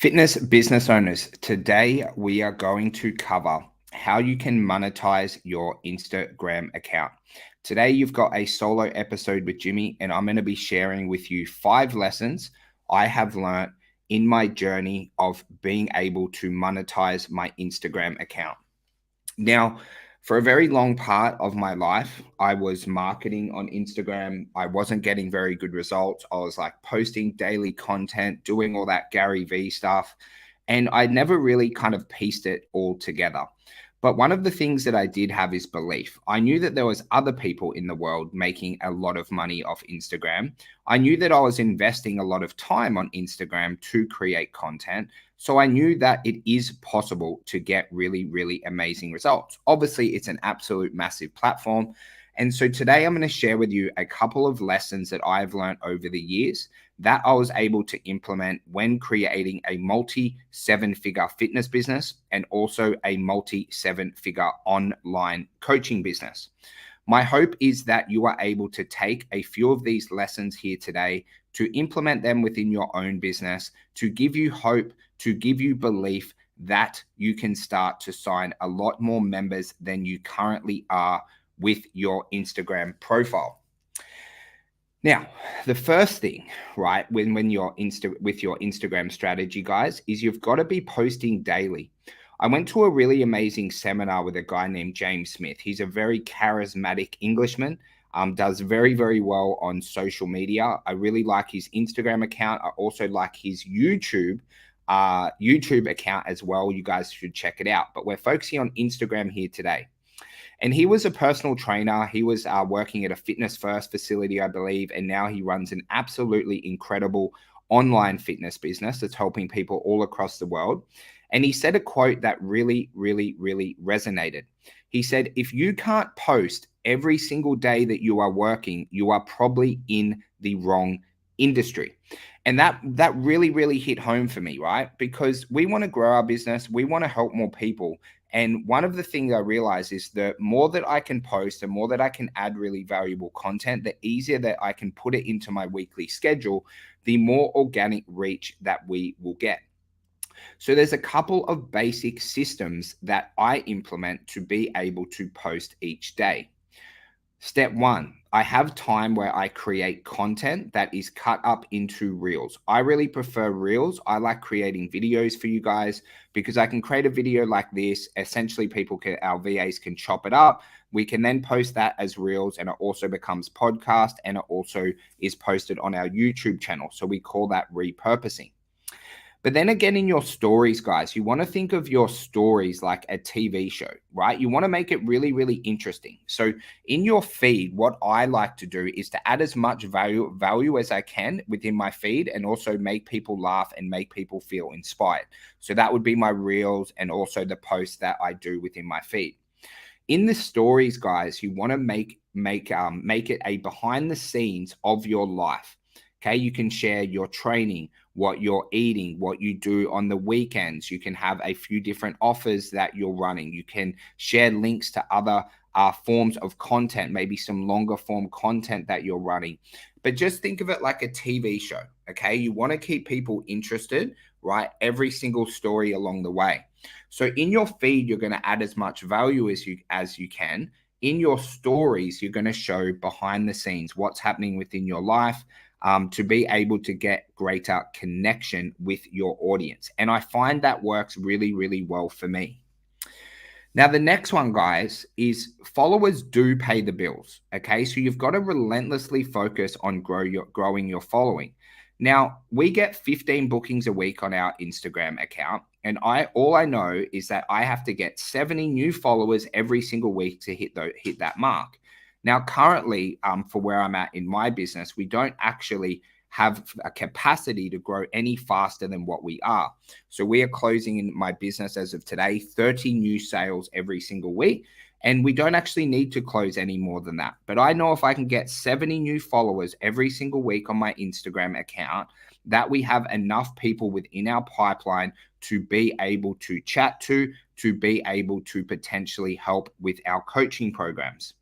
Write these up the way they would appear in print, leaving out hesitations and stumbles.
Fitness business owners, today we are going to cover how you can monetize your Instagram account. Today you've got a solo episode with Jimmy, and I'm going to be sharing with you 5 lessons I have learned in my journey of being able to monetize my Instagram account. Now, for a very long part of my life, I was marketing on Instagram. I wasn't getting very good results. I was like posting daily content, doing all that Gary V stuff, and I never really kind of pieced it all together. But one of the things that I did have is belief. I knew that there was other people in the world making a lot of money off Instagram. I knew that I was investing a lot of time on Instagram to create content. So I knew that it is possible to get really, really amazing results. Obviously, it's an absolute massive platform. And so today I'm going to share with you a couple of lessons that I've learned over the years that I was able to implement when creating a multi 7-figure fitness business and also a multi 7-figure online coaching business. My hope is that you are able to take a few of these lessons here today to implement them within your own business, to give you hope, to give you belief that you can start to sign a lot more members than you currently are with your Instagram profile. Now, the first thing, right, when you're with your Instagram strategy, guys, is you've got to be posting daily. I went to a really amazing seminar with a guy named James Smith. He's a very charismatic Englishman, does very, very well on social media. I really like his Instagram account. I also like his YouTube account as well. You guys should check it out. But we're focusing on Instagram here today. And he was a personal trainer. He was working at a Fitness First facility, I believe. And now he runs an absolutely incredible online fitness business that's helping people all across the world. And he said a quote that really, really, really resonated. He said, if you can't post every single day that you are working, you are probably in the wrong industry. And that really, really hit home for me, right? Because we want to grow our business. We want to help more people. And one of the things I realize is the more that I can post, the more that I can add really valuable content, the easier that I can put it into my weekly schedule, the more organic reach that we will get. So there's a couple of basic systems that I implement to be able to post each day. Step 1, I have time where I create content that is cut up into reels. I really prefer reels. I like creating videos for you guys because I can create a video like this. Essentially, our VAs can chop it up. We can then post that as reels, and it also becomes podcast, and it also is posted on our YouTube channel. So we call that repurposing. But then again, in your stories, guys, you want to think of your stories like a TV show, right? You want to make it really, really interesting. So in your feed, what I like to do is to add as much value as I can within my feed, and also make people laugh and make people feel inspired. So that would be my reels and also the posts that I do within my feed. In the stories, guys, you want to make it a behind the scenes of your life. Okay, you can share your training, what you're eating, what you do on the weekends. You can have a few different offers that you're running. You can share links to other forms of content, maybe some longer form content that you're running. But just think of it like a TV show, okay? You want to keep people interested, right? Every single story along the way. So in your feed, you're going to add as much value as you can. In your stories, you're going to show behind the scenes what's happening within your life, to be able to get greater connection with your audience. And I find that works really, really well for me. Now, the next one, guys, is followers do pay the bills. Okay, so you've got to relentlessly focus on growing your following. Now, we get 15 bookings a week on our Instagram account, and all I know is that I have to get 70 new followers every single week to hit that mark. Now, currently, for where I'm at in my business, we don't actually have a capacity to grow any faster than what we are. So we are closing in my business as of today, 30 new sales every single week. And we don't actually need to close any more than that. But I know if I can get 70 new followers every single week on my Instagram account, that we have enough people within our pipeline to be able to chat to be able to potentially help with our coaching programs.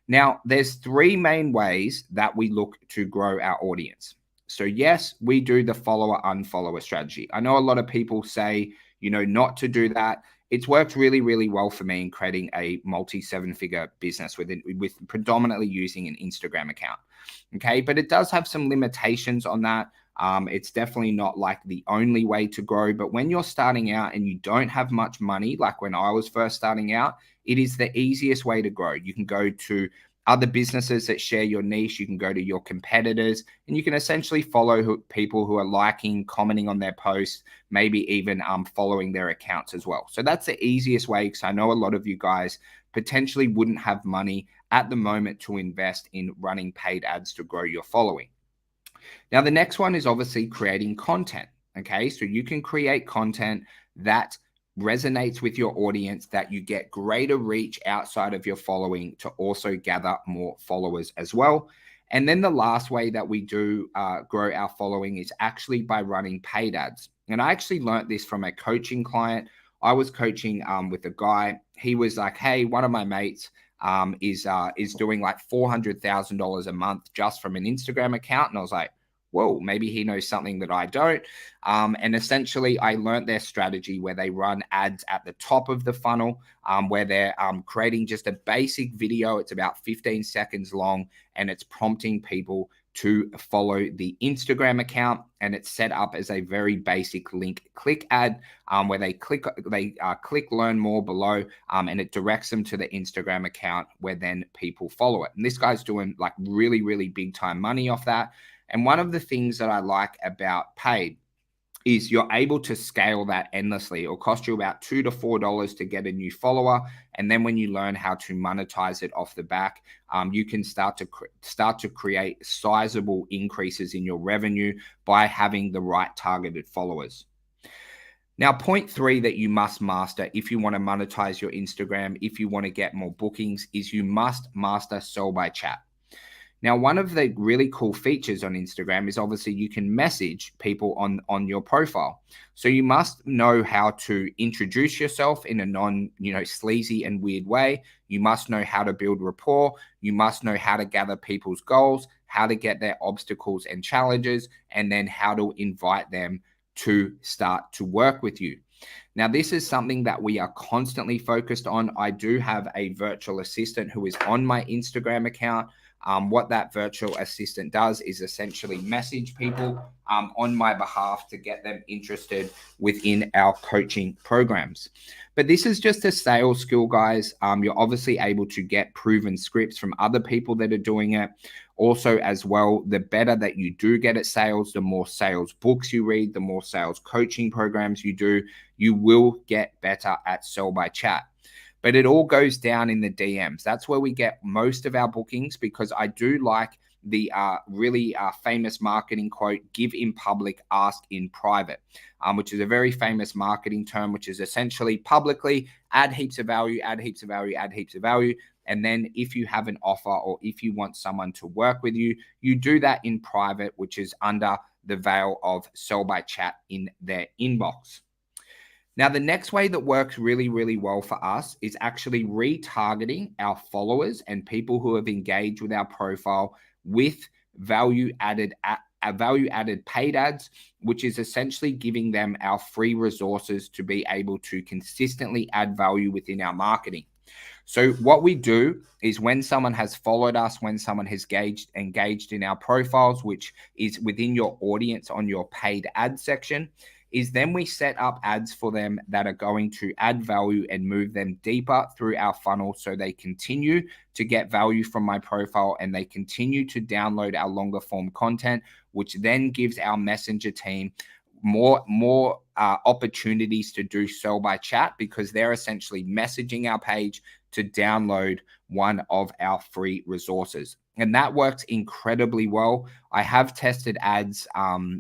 Now, there's 3 main ways that we look to grow our audience. So yes, we do the follower unfollower strategy. I know a lot of people say, not to do that. It's worked really, really well for me in creating a multi seven-figure business with predominantly using an Instagram account. Okay, but it does have some limitations on that. It's definitely not like the only way to grow. But when you're starting out and you don't have much money, like when I was first starting out, it is the easiest way to grow. You can go to other businesses that share your niche. You can go to your competitors and you can essentially follow people who are liking, commenting on their posts, maybe even following their accounts as well. So that's the easiest way, because I know a lot of you guys potentially wouldn't have money at the moment to invest in running paid ads to grow your following. Now, the next one is obviously creating content. Okay, so you can create content that resonates with your audience, that you get greater reach outside of your following to also gather more followers as well. And then the last way that we do grow our following is actually by running paid ads. And I actually learned this from a coaching client. I was coaching with a guy. He was like, "Hey, one of my mates is doing like $400,000 a month just from an Instagram account," and I was like, whoa, maybe he knows something that I don't. And essentially, I learned their strategy where they run ads at the top of the funnel, where they're creating just a basic video. It's about 15 seconds long, and it's prompting people to follow the Instagram account. And it's set up as a very basic link click ad, where they click learn more below, and it directs them to the Instagram account where then people follow it. And this guy's doing like really, really big time money off that. And one of the things that I like about paid is you're able to scale that endlessly. It'll cost you about $2 to $4 to get a new follower, and then when you learn how to monetize it off the back, you can start to create sizable increases in your revenue by having the right targeted followers. Now, point 3 that you must master if you want to monetize your Instagram, if you want to get more bookings, is you must master sell by chat. Now, one of the really cool features on Instagram is obviously you can message people on your profile. So you must know how to introduce yourself in a sleazy and weird way. You must know how to build rapport. You must know how to gather people's goals, how to get their obstacles and challenges, and then how to invite them to start to work with you. Now, this is something that we are constantly focused on. I do have a virtual assistant who is on my Instagram account. What that virtual assistant does is essentially message people on my behalf to get them interested within our coaching programs. But this is just a sales skill, guys. You're obviously able to get proven scripts from other people that are doing it. Also, as well, the better that you do get at sales, the more sales books you read, the more sales coaching programs you do, you will get better at sell by chat. But it all goes down in the DMs. That's where we get most of our bookings, because I do like the really famous marketing quote, "Give in public, ask in private," which is a very famous marketing term, which is essentially publicly add heaps of value, add heaps of value, add heaps of value. And then if you have an offer or if you want someone to work with you, you do that in private, which is under the veil of sell by chat in their inbox. Now, the next way that works really, really well for us is actually retargeting our followers and people who have engaged with our profile with value-added paid ads, which is essentially giving them our free resources to be able to consistently add value within our marketing. So what we do is when someone has followed us, when someone has engaged in our profiles, which is within your audience on your paid ad section, is then we set up ads for them that are going to add value and move them deeper through our funnel, so they continue to get value from my profile and they continue to download our longer form content, which then gives our messenger team more opportunities to do sell by chat, because they're essentially messaging our page to download one of our free resources. And that works incredibly well. I have tested ads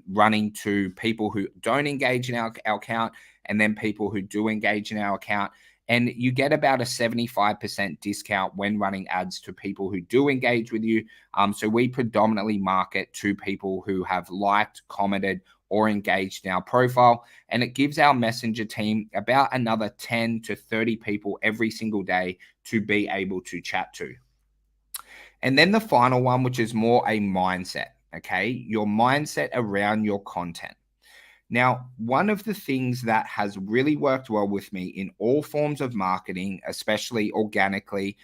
running to people who don't engage in our account and then people who do engage in our account. And you get about a 75% discount when running ads to people who do engage with you. So we predominantly market to people who have liked, commented, or engaged in our profile. And it gives our messenger team about another 10 to 30 people every single day to be able to chat to. And then the final one, which is more a mindset. okay? Your mindset around your content. Now, one of the things that has really worked well with me in all forms of marketing, especially organically,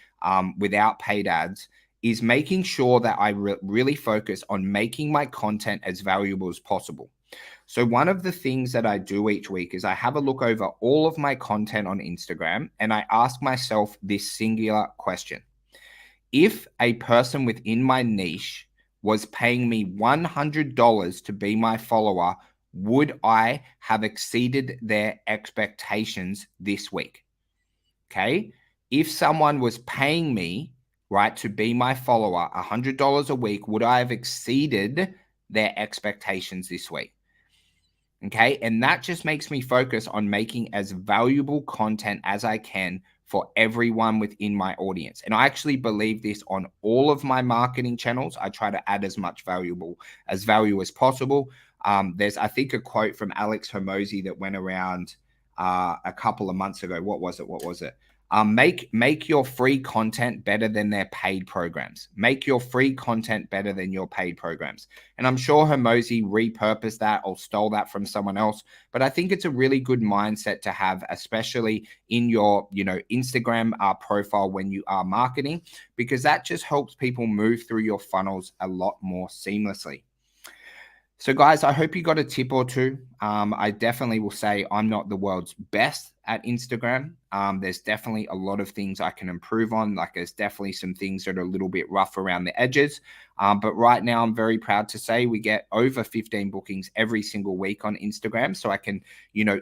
without paid ads, is making sure that I really focus on making my content as valuable as possible. So, one of the things that I do each week is I have a look over all of my content on Instagram and I ask myself this singular question: if a person within my niche was paying me $100 to be my follower, would I have exceeded their expectations this week? Okay. If someone was paying me, right, to be my follower, $100 a week, would I have exceeded their expectations this week? Okay. And that just makes me focus on making as valuable content as I can for everyone within my audience. And I actually believe this on all of my marketing channels. I try to add as much value as possible. There's, I think, a quote from Alex Hormozy that went around a couple of months ago. What was it? Make your free content better than their paid programs. Make your free content better than your paid programs. And I'm sure Hormozy repurposed that or stole that from someone else. But I think it's a really good mindset to have, especially in your, Instagram profile when you are marketing, because that just helps people move through your funnels a lot more seamlessly. So, guys, I hope you got a tip or two. I definitely will say I'm not the world's best at Instagram. There's definitely a lot of things I can improve on. Like, there's definitely some things that are a little bit rough around the edges. But right now, I'm very proud to say we get over 15 bookings every single week on Instagram. So I can,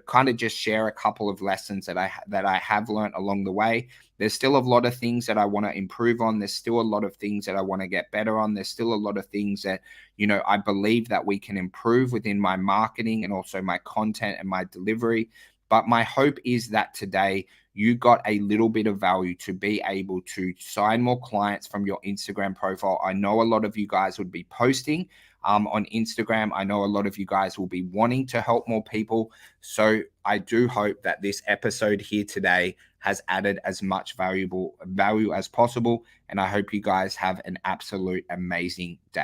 kind of just share a couple of lessons that I have learned along the way. There's still a lot of things that I want to improve on. There's still a lot of things that I want to get better on. There's still a lot of things that, I believe that we can improve within my marketing and also my content and my delivery. But my hope is that today you got a little bit of value to be able to sign more clients from your Instagram profile. I know a lot of you guys would be posting on Instagram. I know a lot of you guys will be wanting to help more people. So I do hope that this episode here today has added as much value as possible. And I hope you guys have an absolute amazing day.